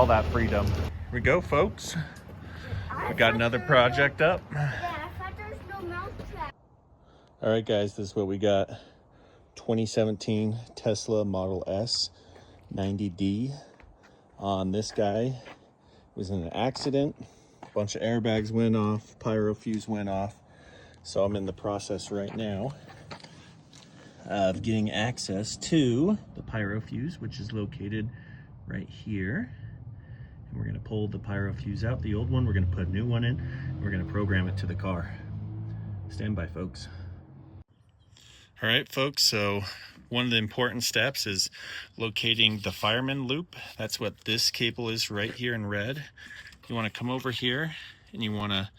that freedom. Here we go, folks. We got another project up. Yeah, I thought there was no mount trap. All right, guys, this is what we got. 2017 Tesla Model S 90D. On this guy was in an accident. A bunch of airbags went off, Pyrofuse went off. So I'm in the process right now of getting access to the Pyrofuse, which is located right here. And we're gonna pull the Pyrofuse out, the old one. We're gonna put a new one in. We're gonna program it to the car. Stand by, folks. All right, folks, so one of the important steps is locating the Fireman loop. That's what this cable is right here in red. You wanna come over here and you wanna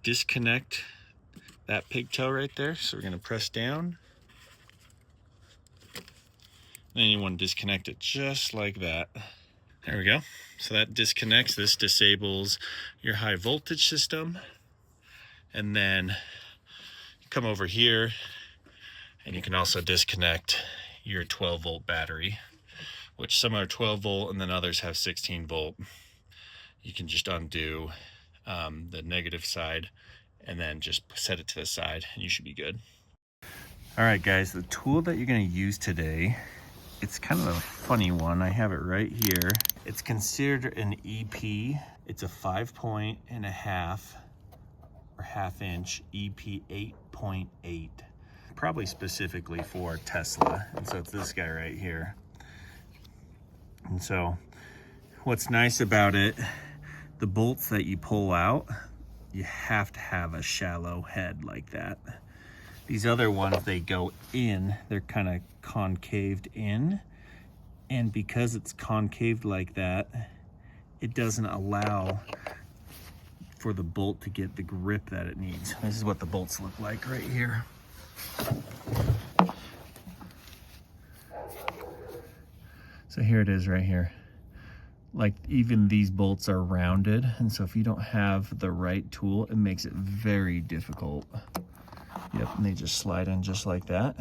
disconnect that pigtail right there. So we're gonna press down. Then you wanna disconnect it just like that. There we go. So that disconnects. This disables your high voltage system. And then come over here and you can also disconnect your 12 volt battery, which some are 12 volt and then others have 16 volt. You can just undo the negative side and then just set it to the side and you should be good. All right, guys, the tool that you're gonna use today, it's kind of a funny one. I have it right here. It's considered an EP. It's a 5.5 or half-inch EP 8.8, probably specifically for Tesla. And so it's this guy right here. And so what's nice about it, the bolts that you pull out, you have to have a shallow head like that. These other ones, they go in, they're kind of concaved in. And because it's concaved like that, it doesn't allow for the bolt to get the grip that it needs. This is what the bolts look like right here. So here it is right here. Like even these bolts are rounded. And so if you don't have the right tool, it makes it very difficult. Yep, and they just slide in just like that.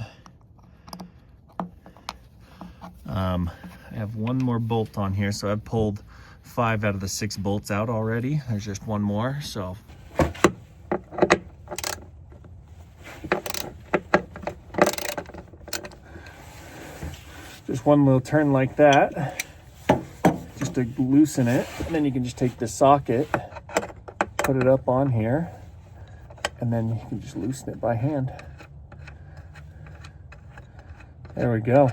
I have one more bolt on here, so I've pulled 5 out of the 6 bolts out already. There's just one more, so. Just one little turn like that, just to loosen it. And then you can just take the socket, put it up on here, and then you can just loosen it by hand. There we go.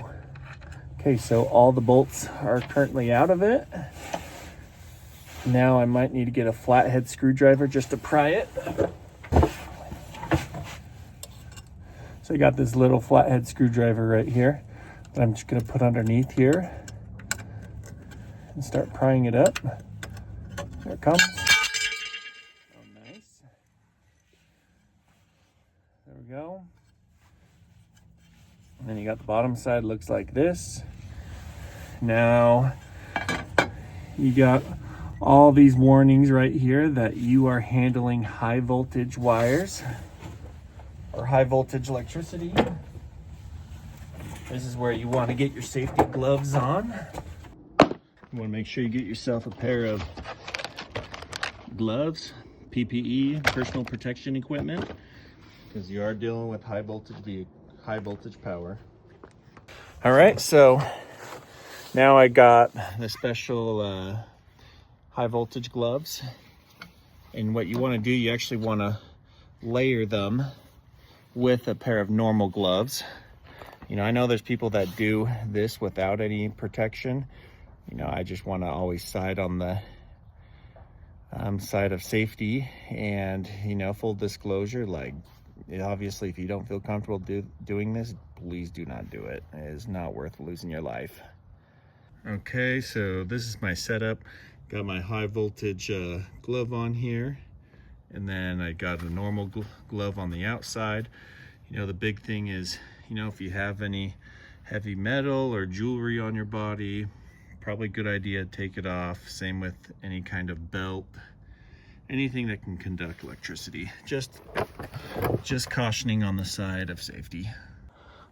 Okay, so all the bolts are currently out of it. Now I might need to get a flathead screwdriver just to pry it. So I got this little flathead screwdriver right here that I'm just gonna put underneath here and start prying it up. There it comes. Oh, nice. There we go. And then you got the bottom side, looks like this. Now you got all these warnings right here that you are handling high voltage wires or high voltage electricity. This is where you want to get your safety gloves on. You want to make sure you get yourself a pair of gloves, PPE, personal protection equipment, because you are dealing with high voltage power. All right, so now I got the special high voltage gloves. And what you want to do, you actually want to layer them with a pair of normal gloves. You know, I know there's people that do this without any protection. You know, I just want to always side on the side of safety. And, you know, full disclosure, like, obviously, if you don't feel comfortable doing this, please do not do it. It is not worth losing your life. Okay, so this is my setup. Got my high voltage glove on here. And then I got a normal glove on the outside. You know, the big thing is, you know, if you have any heavy metal or jewelry on your body, probably a good idea to take it off. Same with any kind of belt, anything that can conduct electricity. Just cautioning on the side of safety.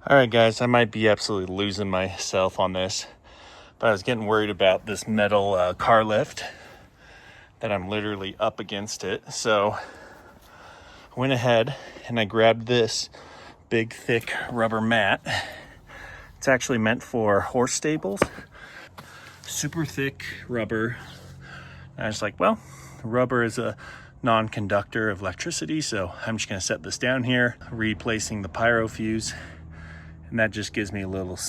All right, guys, I might be absolutely losing myself on this, But I was getting worried about this metal car lift that I'm literally up against it. So I went ahead and I grabbed this big thick rubber mat. It's actually meant for horse stables. Super thick rubber. And I was like, well, rubber is a non-conductor of electricity, so I'm just gonna set this down here, replacing the Pyrofuse, and that just gives me a little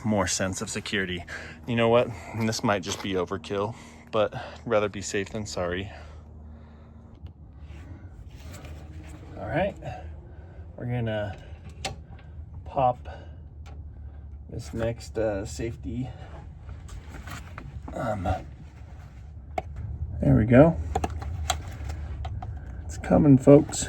more sense of security. You know what? And this might just be overkill, but I'd rather be safe than sorry. All right, we're gonna pop this next safety. There we go. It's coming, folks.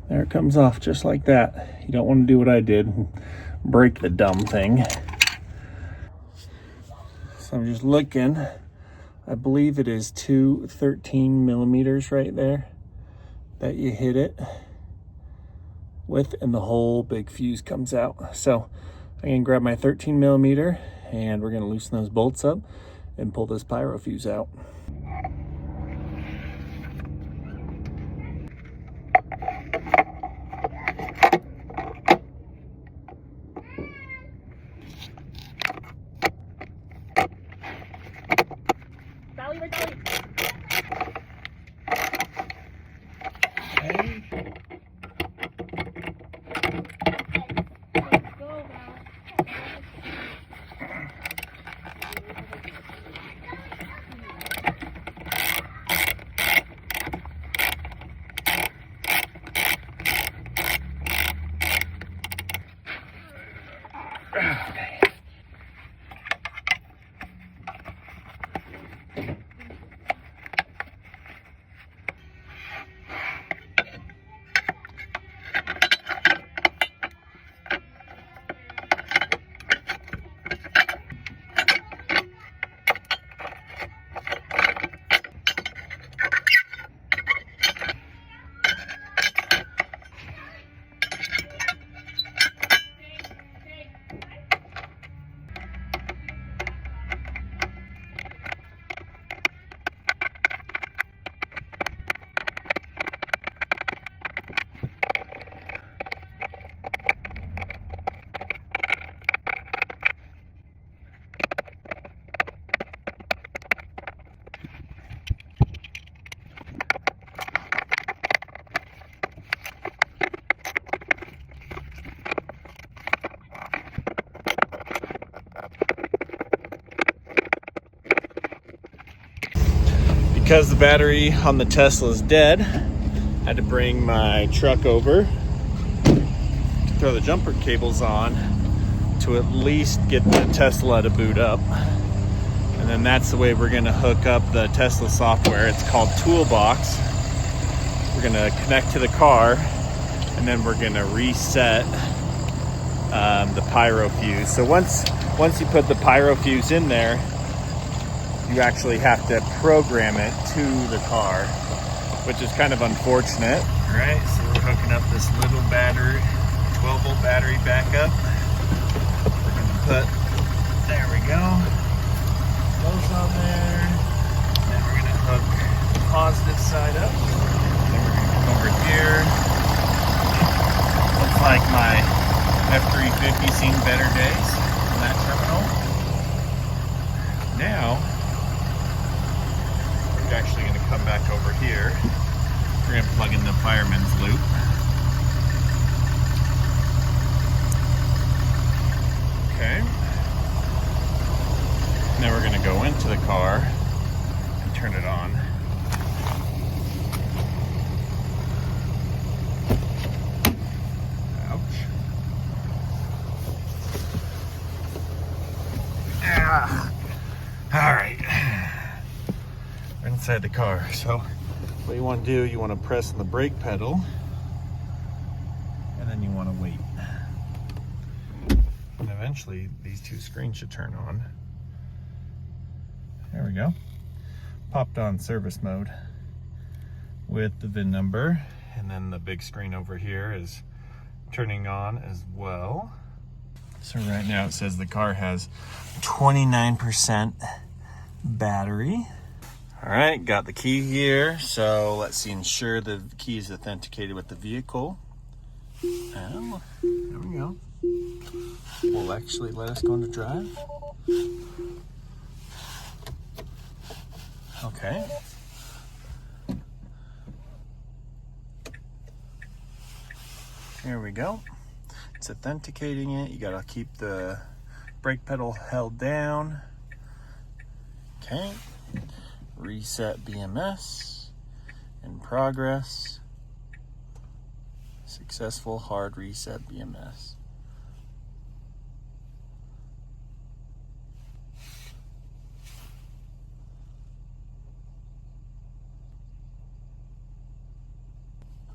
There it comes off just like that. You don't want to do what I did, break the dumb thing. So I'm just looking. I believe it is 13 millimeters right there that you hit it with, and the whole big fuse comes out. So I'm gonna grab my 13 millimeter and we're gonna loosen those bolts up and pull this Pyrofuse out. Because the battery on the Tesla is dead, I had to bring my truck over to throw the jumper cables on to at least get the Tesla to boot up. And then that's the way we're gonna hook up the Tesla software. It's called Toolbox. We're gonna connect to the car and then we're gonna reset the Pyrofuse. So once you put the Pyrofuse in there, you actually have to program it to the car, which is kind of unfortunate. All right, so we're hooking up this little battery, 12-volt battery backup. We're gonna put, there we go, those on there. Then we're gonna hook the positive side up. Then we're gonna come over here. Looks like my F350's seen better days on that terminal. Now, actually going to come back over here. We're going to plug in the Fireman's loop. Okay. Now we're going to go into the car and turn it on. Ouch. Ah. All right. Inside the car. So what you want to do, you want to press on the brake pedal and then you want to wait. And eventually these two screens should turn on. There we go. Popped on service mode with the VIN number, and then the big screen over here is turning on as well. So right now it says the car has 29% battery. All right, got the key here. So let's ensure the key is authenticated with the vehicle. Oh, there we go. Will actually let us go into drive. Okay. Here we go. It's authenticating it. You gotta keep the brake pedal held down. Okay. Reset BMS. In progress. Successful hard reset BMS.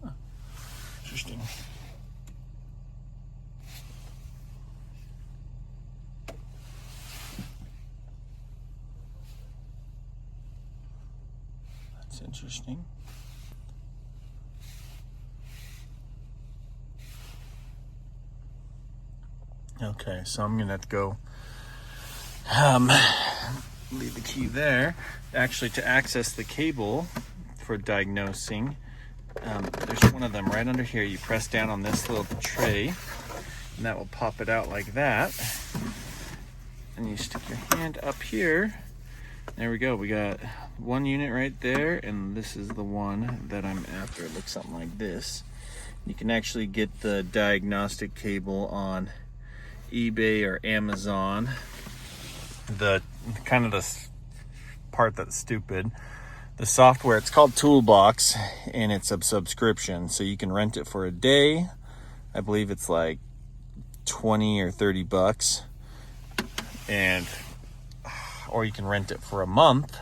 Huh. Interesting. That's interesting. Okay, so I'm gonna have to go leave the key there. Actually, to access the cable for diagnosing, there's one of them right under here. You press down on this little tray, and that will pop it out like that. And you stick your hand up here. There we go. We got one unit right there, and this is the one that I'm after. It looks something like this. You can actually get the diagnostic cable on eBay or Amazon. The kind of the part that's stupid, the software, it's called Toolbox, and it's a subscription, so you can rent it for a day. I believe it's like 20 or 30 bucks, and or you can rent it for a month,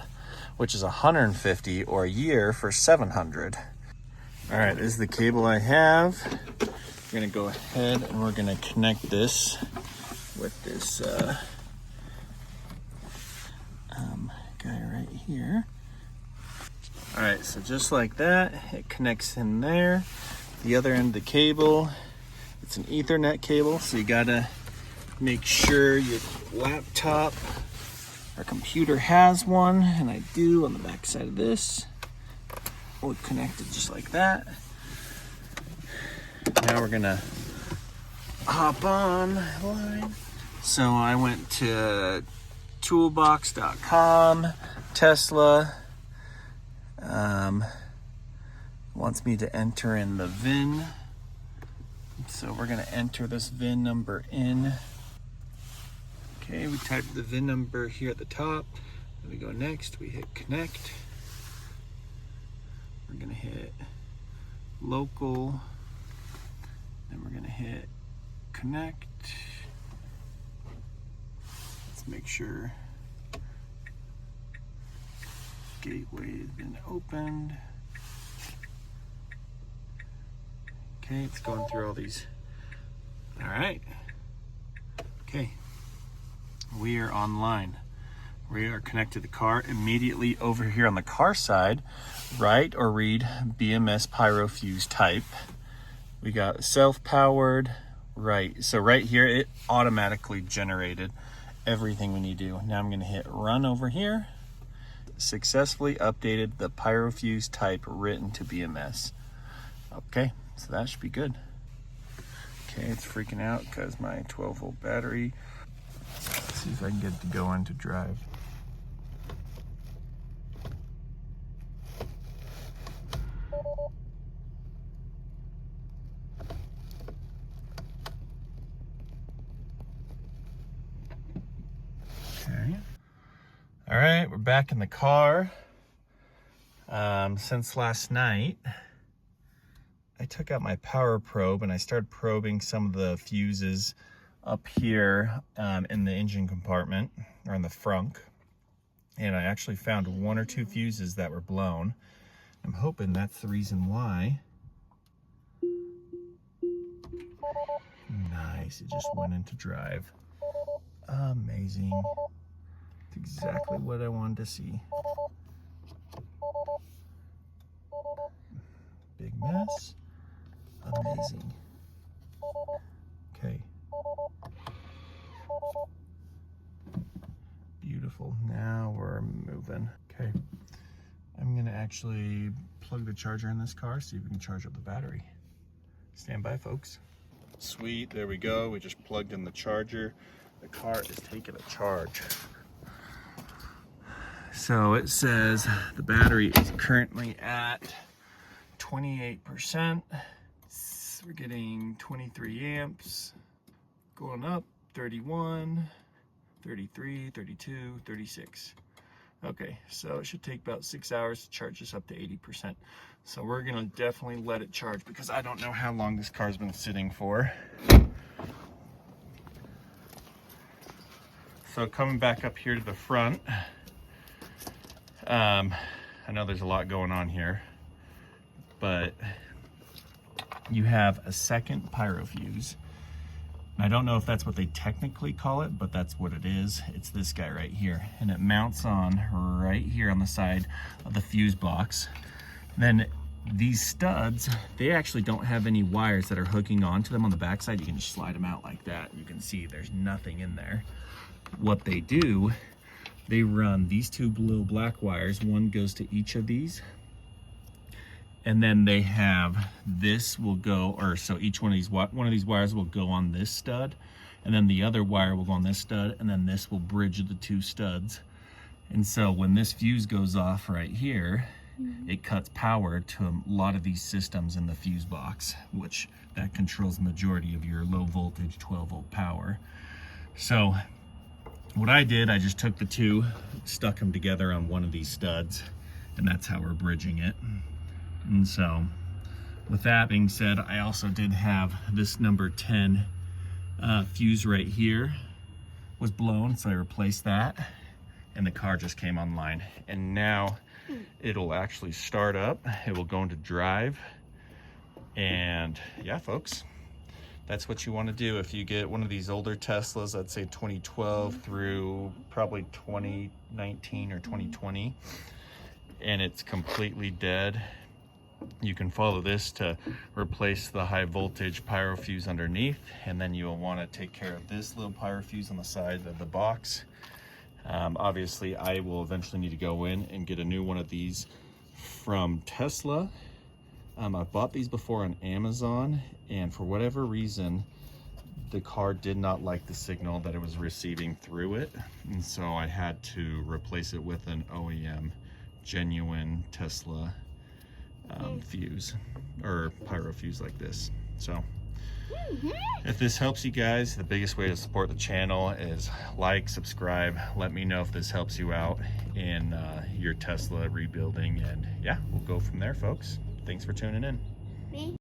which is 150, or a year for 700. All right, this is the cable I have. We're gonna go ahead and we're gonna connect this with this guy right here. All right, so just like that, it connects in there. The other end of the cable, it's an Ethernet cable, so you gotta make sure your laptop or computer has one, and I do on the back side of this. We'll connect it just like that. Now we're gonna hop on line. So I went to toolbox.com. Tesla wants me to enter in the VIN. So we're gonna enter this VIN number in. Okay, we type the VIN number here at the top. Then we go next, we hit connect. We're gonna hit local. Then we're gonna hit connect. Let's make sure gateway has been opened. Okay, it's going through all these. All right. Okay. We are online. We are connected to the car. Immediately over here on the car side, write or read BMS Pyrofuse type. We got self-powered, right. So right here, it automatically generated everything we need to do. Now I'm gonna hit run over here. Successfully updated the Pyrofuse type written to BMS. Okay, so that should be good. Okay, it's freaking out because my 12-volt battery. Let's see if I can get it to go into drive. Okay. All right, we're back in the car. Since last night, I took out my power probe and I started probing some of the fuses up here in the engine compartment, or in the frunk. And I actually found one or two fuses that were blown. I'm hoping that's the reason why. Nice, it just went into drive. Amazing. It's exactly what I wanted to see. Big mess. Amazing. Okay. actually plug the charger in this car, see if we can charge up the battery. Stand by, folks. Sweet, there we go. We just plugged in the charger. The car is taking a charge. So it says the battery is currently at 28%. We're getting 23 amps, going up, 31, 33, 32, 36. Okay, so it should take about 6 hours to charge this up to 80%. So we're gonna definitely let it charge because I don't know how long this car's been sitting for. So coming back up here to the front, I know there's a lot going on here, but you have a second Pyrofuse. I don't know if that's what they technically call it, but that's what it is. It's this guy right here, and it mounts on right here on the side of the fuse box. Then these studs, they actually don't have any wires that are hooking onto them on the backside. You can just slide them out like that. You can see there's nothing in there. What they do, they run these two little black wires. One goes to each of these. And then they have this will go, or so each one of these wires will go on this stud, and then the other wire will go on this stud, and then this will bridge the two studs. And so when this fuse goes off right here, it cuts power to a lot of these systems in the fuse box, which that controls the majority of your low voltage 12 volt power. So what I did, I just took the two, stuck them together on one of these studs, and that's how we're bridging it. And so with that being said, I also did have this number 10 fuse right here was blown, so I replaced that, and the car just came online. And now it'll actually start up, it will go into drive, and yeah, folks, that's what you want to do if you get one of these older Teslas, I'd say 2012 through probably 2019 or 2020, and it's completely dead. You can follow this to replace the high voltage Pyrofuse underneath, and then you'll want to take care of this little Pyrofuse on the side of the box. Obviously, I will eventually need to go in and get a new one of these from Tesla. I've bought these before on Amazon, and for whatever reason, the car did not like the signal that it was receiving through it, and so I had to replace it with an OEM genuine Tesla fuse or Pyrofuse like this. So if this helps you guys, the biggest way to support the channel is like, subscribe, let me know if this helps you out in your Tesla rebuilding, and yeah, we'll go from there, folks. Thanks for tuning in.